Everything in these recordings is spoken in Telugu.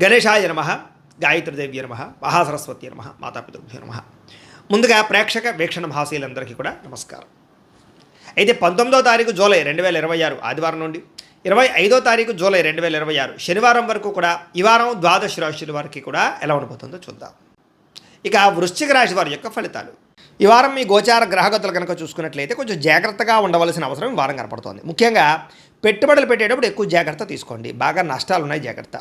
గణేశాయ నమః, గాయత్రీదేవ్య నమః, మహాసరస్వతి నమః, మాతాపితృభ్యో నమః. ముందుగా ప్రేక్షక వీక్షణ మహాశీలందరికీ కూడా నమస్కారం. అయితే 19వ తారీఖు జూలై 2026 ఆదివారం నుండి 25వ తారీఖు జూలై 2026 శనివారం వరకు కూడా ఈ వారం ద్వాదశ రాశుల వారికి కూడా ఎలా ఉండబోతుందో చూద్దాం. ఇక వృశ్చిక రాశి వారి యొక్క ఫలితాలు. ఈ వారం మీ గోచార గ్రహగతులు కనుక చూసుకున్నట్లయితే కొంచెం జాగ్రత్తగా ఉండవలసిన అవసరం ఈ వారం కనపడుతోంది. ముఖ్యంగా పెట్టుబడులు పెట్టేటప్పుడు ఎక్కువ జాగ్రత్త తీసుకోండి. బాగా నష్టాలు ఉన్నాయి, జాగ్రత్త.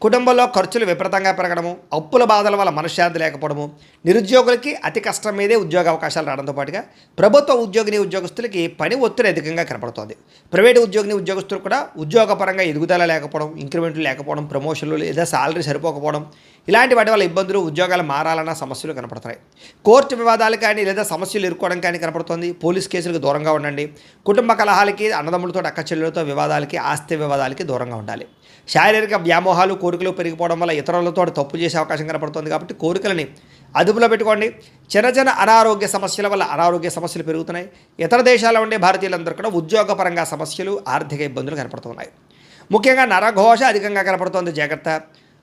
కుటుంబంలో ఖర్చులు విపరీతంగా పెరగడము, అప్పుల బాధల వల్ల మనశ్శాంతి లేకపోవడము, నిరుద్యోగులకి అతి కష్టం మీదే ఉద్యోగ అవకాశాలు రావడంతో పాటుగా ప్రభుత్వ ఉద్యోగస్తులకి పని ఒత్తిడి అధికంగా కనపడుతోంది. ప్రైవేటు ఉద్యోగస్తులు కూడా ఉద్యోగపరంగా ఎదుగుదల లేకపోవడం, ఇంక్రిమెంట్లు లేకపోవడం, ప్రమోషన్లు లేదా సాలరీ సరిపోకపోవడం, ఇలాంటి వాటి వల్ల ఇబ్బందులు, ఉద్యోగాలు మారాలన్న సమస్యలు కనపడుతున్నాయి. కోర్టు వివాదాలు కానీ లేదా సమస్యలు ఎదుర్కోవడం కానీ కనపడుతోంది. పోలీస్ కేసులకు దూరంగా ఉండండి. కుటుంబ కలహాలకి, అన్నదమ్ములతో అక్కచెల్లెలతో వివాదాలకి, ఆస్తి వివాదాలకి దూరంగా ఉండాలి. శారీరక వ్యామోహాలు, కోరికలు పెరిగిపోవడం వల్ల ఇతరులతో తప్పు చేసే అవకాశం కనపడుతుంది. కాబట్టి కోరికలని అదుపులో పెట్టుకోండి. చిన్న అనారోగ్య సమస్యల వల్ల అనారోగ్య సమస్యలు పెరుగుతున్నాయి. ఇతర దేశాల్లో ఉండే భారతీయులందరూ కూడా ఉద్యోగపరంగా సమస్యలు, ఆర్థిక ఇబ్బందులు కనపడుతున్నాయి. ముఖ్యంగా నరఘోష అధికంగా కనపడుతోంది, జాగ్రత్త.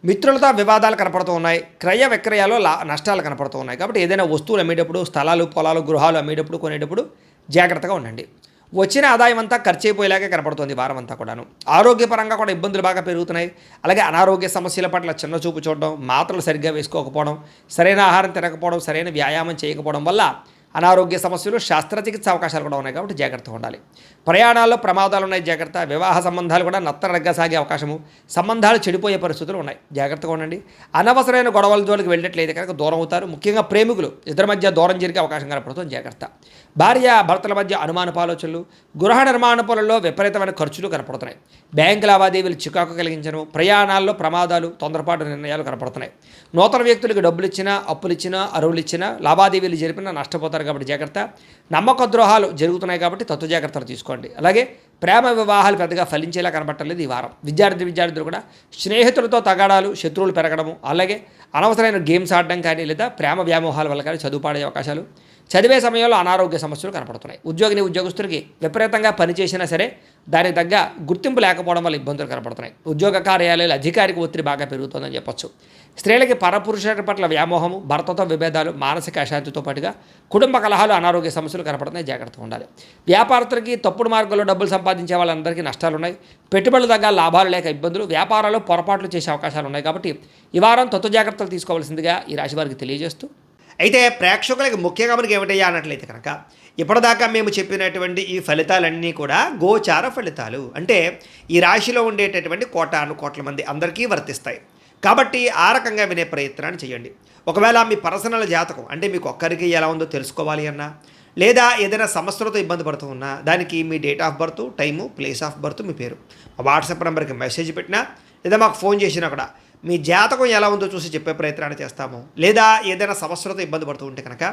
మిత్రులతో వివాదాలు కనపడుతూ ఉన్నాయి. క్రయ విక్రయాలు నష్టాలు కనపడుతూ ఉన్నాయి. కాబట్టి ఏదైనా వస్తువులు అమ్మేటప్పుడు, స్థలాలు, పొలాలు, గృహాలు అమ్మేటప్పుడు, కొనేటప్పుడు జాగ్రత్తగా ఉండండి. వచ్చిన ఆదాయం అంతా ఖర్చు అయిపోయేలాగే కనపడుతుంది వారం అంతా కూడాను. ఆరోగ్యపరంగా కూడా ఇబ్బందులు బాగా పెరుగుతున్నాయి. అలాగే అనారోగ్య సమస్యల పట్ల చిన్న చూపు చూడడం, మాత్రలు సరిగ్గా వేసుకోకపోవడం, సరైన ఆహారం తినకపోవడం, సరైన వ్యాయామం చేయకపోవడం వల్ల అనారోగ్య సమస్యలు, శస్త్రచికిత్స అవకాశాలు కూడా ఉన్నాయి. కాబట్టి జాగ్రత్తగా ఉండాలి. ప్రయాణాల్లో ప్రమాదాలు ఉన్నాయి, జాగ్రత్త. వివాహ సంబంధాలు కూడా నత్తనడగ్గా సాగే అవకాశము, సంబంధాలు చెడిపోయే పరిస్థితులు ఉన్నాయి, జాగ్రత్తగా ఉండండి. అనవసరమైన గొడవల జోలికి వెళ్ళినట్లయితే కనుక దూరం అవుతారు. ముఖ్యంగా ప్రేమికులు ఇద్దరి మధ్య దూరం జరిగే అవకాశం కనపడుతుంది, జాగ్రత్త. భార్య భర్తల మధ్య అనుమానపు ఆలోచనలు, గృహ నిర్మాణ పనుల్లో విపరీతమైన ఖర్చులు కనపడుతున్నాయి. బ్యాంకు లావాదేవీలు చికాకు కలిగించడం, ప్రయాణాల్లో ప్రమాదాలు, తొందరపాటు నిర్ణయాలు కనపడుతున్నాయి. నూతన వ్యక్తులకు డబ్బులు ఇచ్చినా, అప్పులు ఇచ్చినా, అరువులు ఇచ్చినా, లావాదేవీలు జరిపినా నష్టపోతారు. కాబట్టి జాగ్రత్త. నమ్మక ద్రోహాలు జరుగుతున్నాయి కాబట్టి తత్వ జాగ్రత్తలు తీసుకోండి. అలాగే ప్రేమ వివాహాలు పెద్దగా ఫలించేలా కనబట్టలేదు ఈ వారం. విద్యార్థులు కూడా స్నేహితులతో తగాడాలు, శత్రువులు పెరగడము, అలాగే అనవసరమైన గేమ్స్ ఆడడం కానీ లేదా ప్రేమ వ్యామోహాల వల్ల కానీ చదువు పాడే అవకాశాలు, చదివే సమయంలో అనారోగ్య సమస్యలు కనపడుతున్నాయి. ఉద్యోగస్తులకి విపరీతంగా పనిచేసినా సరే దానికి తగ్గ గుర్తింపు లేకపోవడం వల్ల ఇబ్బందులు కనపడుతున్నాయి. ఉద్యోగ కార్యాలయాలు అధికారిక ఒత్తిడి బాగా పెరుగుతుందని చెప్పొచ్చు. స్త్రీలకి పరపురుషుల పట్ల వ్యామోహము, భర్తతో విభేదాలు, మానసిక అశాంతితో పాటుగా కుటుంబ కలహాలు, అనారోగ్య సమస్యలు కనపడుతున్నాయి, జాగ్రత్తగా ఉండాలి. వ్యాపారస్తులకి తప్పుడు మార్గంలో డబ్బులు సంపాదించే వాళ్ళందరికీ నష్టాలు ఉన్నాయి. పెట్టుబడులు తగ్గ లాభాలు లేక ఇబ్బందులు, వ్యాపారాల్లో పొరపాట్లు చేసే అవకాశాలు ఉన్నాయి. కాబట్టి ఈ వారం తత్వ జాగ్రత్తలు తీసుకోవాల్సిందిగా ఈ రాశి వారికి తెలియజేస్తూ, అయితే ప్రేక్షకులకి ముఖ్యంగా మనకి ఏమిటయ్యా అన్నట్లయితే కనుక ఇప్పటిదాకా మేము చెప్పినటువంటి ఈ ఫలితాలన్నీ కూడా గోచార ఫలితాలు. అంటే ఈ రాశిలో ఉండేటటువంటి కోట్ల మంది అందరికీ వర్తిస్తాయి. కాబట్టి ఆ రకంగా వినే ప్రయత్నాన్ని చేయండి. ఒకవేళ మీ పర్సనల్ జాతకం అంటే మీకు ఒక్కరికి ఎలా ఉందో తెలుసుకోవాలి అన్నా, లేదా ఏదైనా సమస్యలతో ఇబ్బంది పడుతూ ఉన్నా దానికి మీ date of birth, time, place of birth, మీ పేరు మా వాట్సాప్ నెంబర్కి మెసేజ్ పెట్టినా లేదా మాకు ఫోన్ చేసినా కూడా మీ జాతకం ఎలా ఉందో చూసి చెప్పే ప్రయత్నాన్ని చేస్తాము. లేదా ఏదైనా సమస్యలతో ఇబ్బంది పడుతూ ఉంటే కనుక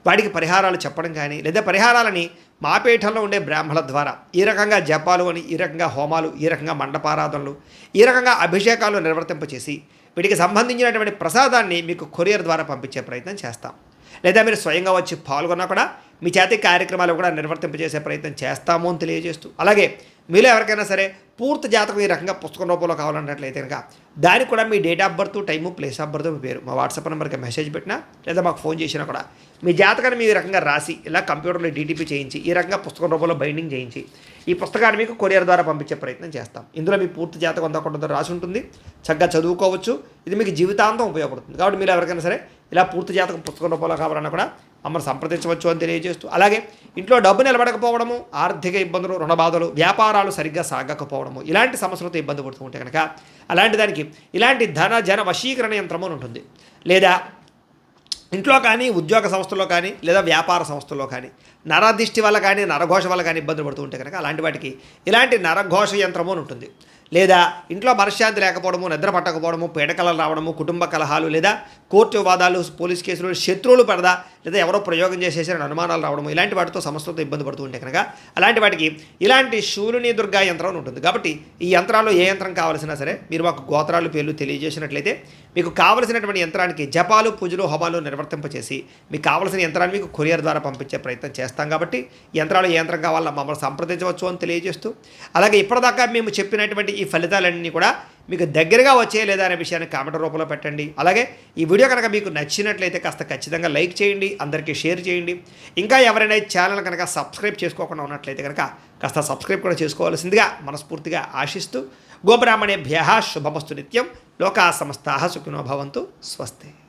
వాటికి పరిహారాలు చెప్పడం కానీ, లేదా పరిహారాలని మా పీఠంలో ఉండే బ్రాహ్మణుల ద్వారా ఈ రకంగా జపాలు అని, ఈ రకంగా హోమాలు, ఈ రకంగా మండపారాధనలు, ఈ రకంగా అభిషేకాలు నిర్వర్తింపచేసి వీటికి సంబంధించినటువంటి ప్రసాదాన్ని మీకు కొరియర్ ద్వారా పంపించే ప్రయత్నం చేస్తాం. లేదా మీరు స్వయంగా వచ్చి పాల్గొన్నా కూడా మీ చేతి కార్యక్రమాలు కూడా నిర్వర్తింపజేసే ప్రయత్నం చేస్తాము అని తెలియజేస్తూ, అలాగే మీలో ఎవరికైనా సరే పూర్తి జాతకం ఈ రకంగా పుస్తకం రూపంలో కావాలన్నట్లయితే కనుక దానికి కూడా మీ date of birth, time, place of birth, మీ పేరు మా వాట్సాప్ నెంబర్కి మెసేజ్ పెట్టినా లేదా మాకు ఫోన్ చేసినా కూడా మీ జాతకాన్ని మీ రకంగా రాసి ఇలా కంప్యూటర్లో డీటీపీ చేయించి ఈ రకంగా పుస్తకం రూపంలో బైండింగ్ చేయించి ఈ పుస్తకాన్ని మీకు కొరియర్ ద్వారా పంపించే ప్రయత్నం చేస్తాం. ఇందులో మీ పూర్తి జాతకం అంతా కొంత రాసి ఉంటుంది, చక్కగా చదువుకోవచ్చు. ఇది మీకు జీవితాంతం ఉపయోగపడుతుంది. కాబట్టి మీరు ఎవరికైనా సరే ఇలా పూర్తి జాతకం పుస్తకం రూపంలో కావాలన్నా కూడా మమ్మల్ని సంప్రదించవచ్చు అని తెలియజేస్తూ, అలాగే ఇంట్లో డబ్బు నిలబడకపోవడము, ఆర్థిక ఇబ్బందులు, రుణ బాధలు, వ్యాపారాలు సరిగ్గా సాగకపోవడము, ఇలాంటి సమస్యలతో ఇబ్బంది పడుతూ ఉంటే కనుక అలాంటి దానికి ఇలాంటి జన వశీకరణ యంత్రము ఉంటుంది. లేదా ఇంట్లో కానీ, ఉద్యోగ సంస్థల్లో కానీ, లేదా వ్యాపార సంస్థల్లో కానీ నరదిష్టి వల్ల కానీ, నరఘోష వల్ల కానీ ఇబ్బందులు పడుతూ ఉంటే కనుక అలాంటి వాటికి ఇలాంటి నరఘోష యంత్రము అని ఉంటుంది. లేదా ఇంట్లో మనశ్శాంతి లేకపోవడము, నిద్ర పట్టకపోవడము, పీడకలలు రావడము, కుటుంబ కలహాలు, లేదా కోర్టు వివాదాలు, పోలీస్ కేసులు, శత్రువులు పడదా, లేదా ఎవరో ప్రయోగం చేసేసిన అనుమానాలు రావడము, ఇలాంటి వాటితో సమస్యలతో ఇబ్బంది పడుతూ ఉంటే కనుక అలాంటి వాటికి ఇలాంటి శూలిని దుర్గా యంత్రం అని ఉంటుంది. కాబట్టి ఈ యంత్రాల్లో ఏ యంత్రం కావాల్సినా సరే మీరు మాకు గోత్రాలు, పేర్లు తెలియజేసినట్లయితే మీకు కావలసినటువంటి యంత్రానికి జపాలు, పూజలు, హోమాలు నిర్వర్తింపచేసి మీకు కావలసిన యంత్రాన్ని మీకు కొరియర్ ద్వారా పంపించే ప్రయత్నం చేస్తాం. కాబట్టి యంత్రాలు ఏ యంత్రం కావాలో మమ్మల్ని సంప్రదించవచ్చు అని తెలియజేస్తూ, అలాగే ఇప్పటిదాకా మేము చెప్పినటువంటి ఈ ఫలితాలన్నీ కూడా మీకు దగ్గరగా వచ్చే లేదా అనే విషయాన్ని కామెంట్ రూపంలో పెట్టండి. అలాగే ఈ వీడియో కనుక మీకు నచ్చినట్లయితే కాస్త ఖచ్చితంగా లైక్ చేయండి, అందరికీ షేర్ చేయండి. ఇంకా ఎవరైనా ఛానల్ కనుక సబ్స్క్రైబ్ చేసుకోకుండా ఉన్నట్లయితే కనుక కాస్త సబ్స్క్రైబ్ కూడా చేసుకోవాల్సిందిగా మనస్ఫూర్తిగా ఆశిస్తూ గోబ్రాహ్మణేభ్యః శుభమస్తు నిత్యం. లోకా సమస్తాః సుఖినో భవంతు. స్వస్తి.